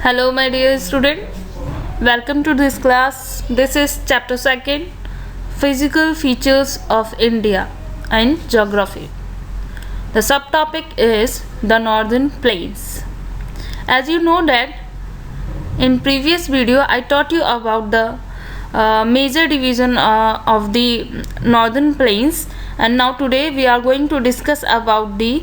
Hello, my dear student. Welcome to this class. This is chapter 2, Physical Features of India and Geography. The subtopic is the Northern Plains. As you know that in previous video I taught you about the major division of the Northern Plains, and now today we are going to discuss about the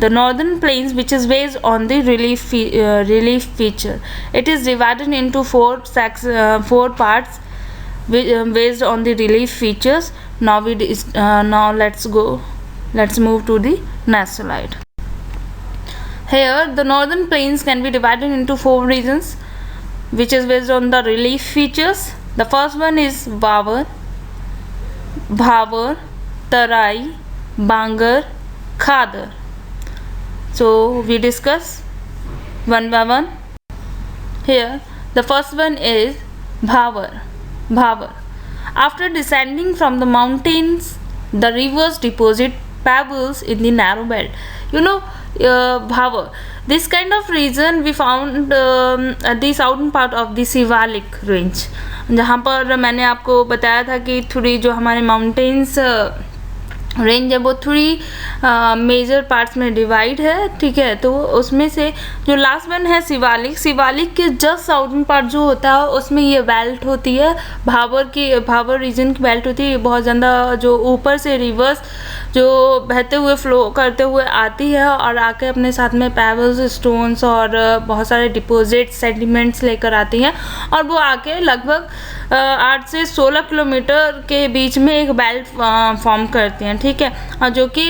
Northern Plains, which is based on the relief feature. It is divided into four parts based on the relief features. Now let's move to the next slide. Here the Northern Plains can be divided into four regions, which is based on the relief features. The first one is Bhawar, Tarai, Bangar, Khadar. So we discuss one by one. Here the first one is Bhawar. After descending from the mountains, the rivers deposit pebbles in the narrow belt. Bhawar, this kind of region we found at the southern part of the Shivalik range, जहाँ पर मैंने आपको बताया था कि थोड़ी जो हमारे माउंटेन्स रेंज है वो थोड़ी मेजर पार्ट्स में डिवाइड है, ठीक है। तो उसमें से जो लास्ट वन है शिवालिक के जस्ट साउथर्न पार्ट जो होता है उसमें ये बेल्ट होती है, भावर रीजन की बेल्ट होती है। बहुत ज़्यादा जो ऊपर से रिवर्स जो बहते हुए फ्लो करते हुए आती है और आके अपने साथ में पेबल्स, स्टोन्स और बहुत सारे डिपॉजिट सेडिमेंट्स लेकर आती हैं, और वो आके लगभग 8 से 16 किलोमीटर के बीच में एक बेल्ट फॉर्म करती हैं, ठीक है, और जो कि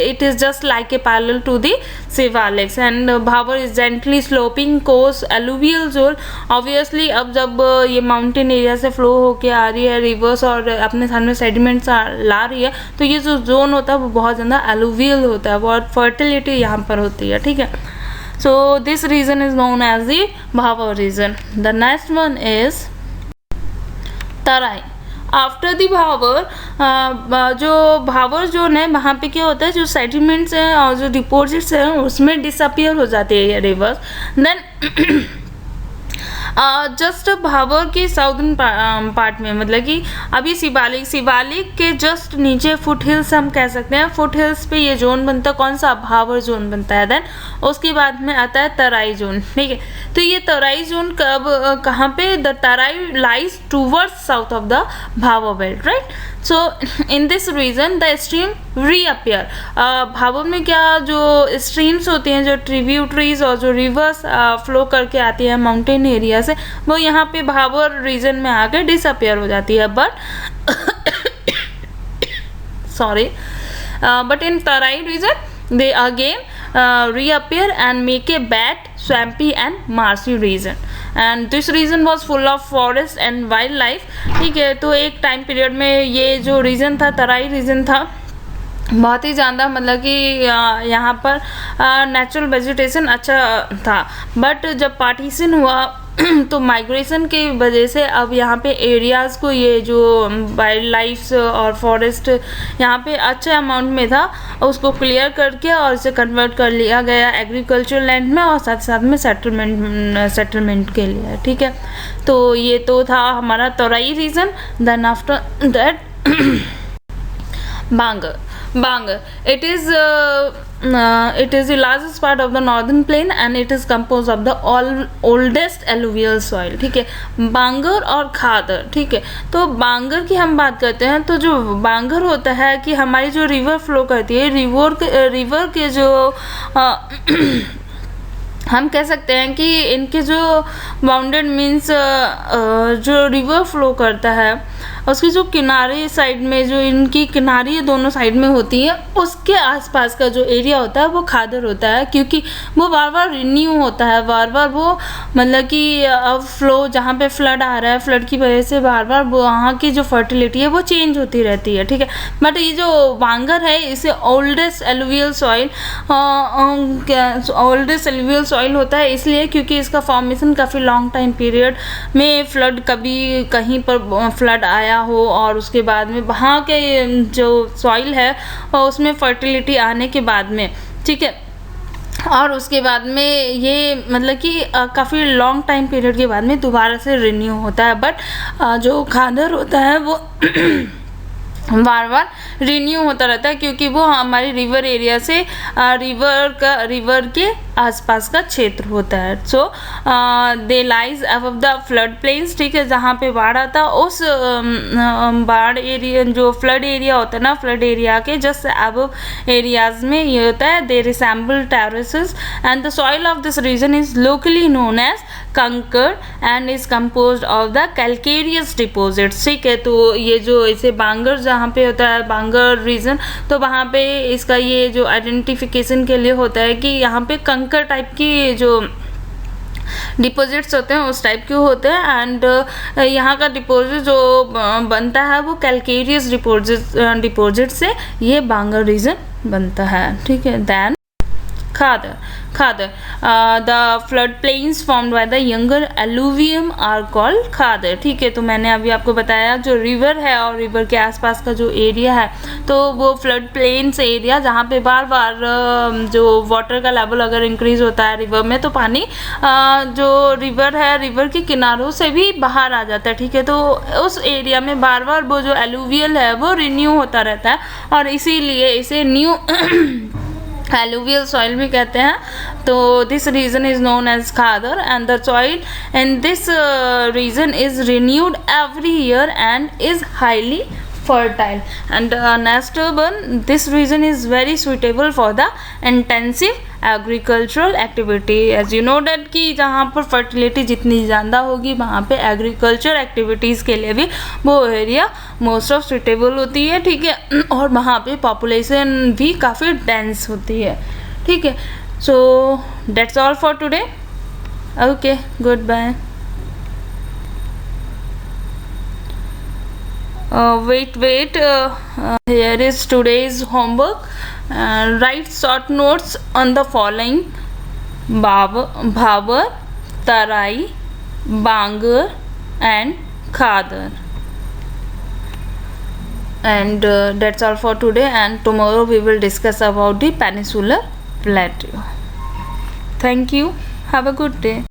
it is just like a parallel to the Shivaliks. And Bhabar is gently sloping course alluvial zone. Obviously अब जब ये माउंटेन एरिया से फ्लो होके आ रही है रिवर्स और अपने साथ में सेडिमेंट्स ला रही है, तो ये जो जोन होता है वो बहुत ज़्यादा एलुवियल होता है, बहुत फर्टिलिटी यहाँ पर होती है, ठीक है। So this region is known as the Bhabar region. The next one is Terai. After the Bhabar जो भावर जोन है वहाँ पे क्या होता है, जो सेडिमेंट्स हैं और जो डिपॉजिट्स हैं उसमें डिसअपियर हो जाती है ये रिवर्स। देन जस्ट भावर के साउदर्न पार्ट में, मतलब कि अभी शिवालिक के जस्ट नीचे फुट हिल्स हम कह सकते हैं, फुट हिल्स पे ये जोन बनता है, कौन सा, भावर जोन बनता है। देन उसके बाद में आता है तराई जोन, ठीक है। तो ये तराई जोन कहाँ पे, the Terai lies towards south of the Bhabar belt, right. So in this region the stream reappear. Bhabar में क्या जो स्ट्रीम्स होती हैं, जो ट्रिब्यूटरीज और जो रिवर्स फ्लो करके आती है माउंटेन एरिया से, वो यहाँ पे भावर रीजन में आकर डिसअपियर हो जाती है। But in Terai region they again reappear and make a wet, swampy and marshy region, and this region was full of forest and wildlife, ठीक है। तो एक टाइम पीरियड में ये जो रीजन था, तराई रीजन था, बहुत ही ज़्यादा, मतलब कि यहाँ पर नेचुरल वेजिटेशन अच्छा था। बट जब पार्टीशन हुआ तो माइग्रेशन की वजह से अब यहाँ पे एरियाज़ को, ये जो वाइल्ड लाइफ और फॉरेस्ट यहाँ पे अच्छे अमाउंट में था, उसको क्लियर करके और इसे कन्वर्ट कर लिया गया एग्रीकल्चर लैंड में, और साथ साथ में सेटलमेंट के लिए, ठीक है। तो ये तो था हमारा Terai region. Then after that Bangar. It is the largest part of the northern plain and it is composed of the oldest alluvial soil, ठीक है। बांगर और खादर, ठीक है। तो बांगर की हम बात करते हैं, तो जो बांगर होता है कि हमारी जो रिवर फ्लो करती है, रिवर के जो हम कह सकते हैं कि इनके जो बाउंडेड मीन्स जो रिवर फ्लो करता है उसकी जो किनारे साइड में, जो इनकी किनारी दोनों साइड में होती है, उसके आसपास का जो एरिया होता है वो खादर होता है, क्योंकि वो बार बार रिन्यू होता है, बार बार वो, मतलब कि अब फ्लो जहाँ पे फ्लड आ रहा है, फ्लड की वजह से बार बार वहाँ की जो फर्टिलिटी है वो चेंज होती रहती है, ठीक है। बट ये जो बांगर है इसे ओल्डेस्ट एलुवियल सॉइल होता है, इसलिए क्योंकि इसका फॉर्मेशन काफ़ी लॉन्ग टाइम पीरियड में फ्लड, कभी कहीं पर फ्लड आया हो और उसके बाद में वहाँ के जो सॉइल है और उसमें फर्टिलिटी आने के बाद में, ठीक है, और उसके बाद में ये मतलब कि काफ़ी लॉन्ग टाइम पीरियड के बाद में दोबारा से रिन्यू होता है, बट जो खादर होता है वो बार बार रिन्यू होता रहता है, क्योंकि वो हमारी रिवर एरिया से रिवर के आसपास का क्षेत्र होता है। So they lie above the flood plains, ठीक है, जहाँ पे बाढ़ आता है उस बाढ़ एरिया जो फ्लड एरिया होता है ना, फ्लड एरिया के जस्ट अबव एरियाज में ये होता है। They resemble terraces and the soil of this region is locally known as kankar and is composed of the calcareous deposits, ठीक है। तो ये जो ऐसे बांगर जहाँ पे होता है, बांगर रीजन, तो वहाँ पे इसका ये जो आइडेंटिफिकेशन के लिए होता है कि यहाँ पे कंकर टाइप की जो डिपॉजिट्स होते हैं उस टाइप के होते हैं। एंड यहाँ का डिपॉजिट जो बनता है वो कैलकेरियस डिपॉजिट से ये बांगर रीजन बनता है, ठीक है। Then Khadar the flood plains formed by the younger alluvium are called Khadar, ठीक है। तो मैंने अभी आपको बताया जो रिवर है और रिवर के आसपास का जो एरिया है, तो वो फ्लड प्लेन्स एरिया जहाँ पे बार बार जो वाटर का लेवल अगर इंक्रीज होता है रिवर में, तो पानी जो रिवर है, रिवर के किनारों से भी बाहर आ जाता है, ठीक है। तो उस एरिया में बार बार वो जो एलुवियल है वो रिन्यू होता रहता है, और इसीलिए इसे न्यू alluvial soil भी कहते हैं। तो this region is known as Khadar and the soil in this region is renewed every year and is highly fertile. And next one, this region is very suitable for the intensive agricultural activity. As you know that कि जहाँ पर fertility जितनी ज़्यादा होगी वहाँ पे agriculture activities के लिए भी वो एरिया मोस्ट ऑफ सुटेबल होती है, ठीक है। और वहाँ पे population भी काफ़ी dense होती है, ठीक है। So that's all for today. Okay, goodbye. Wait, here is today's homework. Write short notes on the following: Bhavar, Tarai, Bangar and Khadar. And that's all for today, and tomorrow we will discuss about the Peninsular Plateau. Thank you. Have a good day.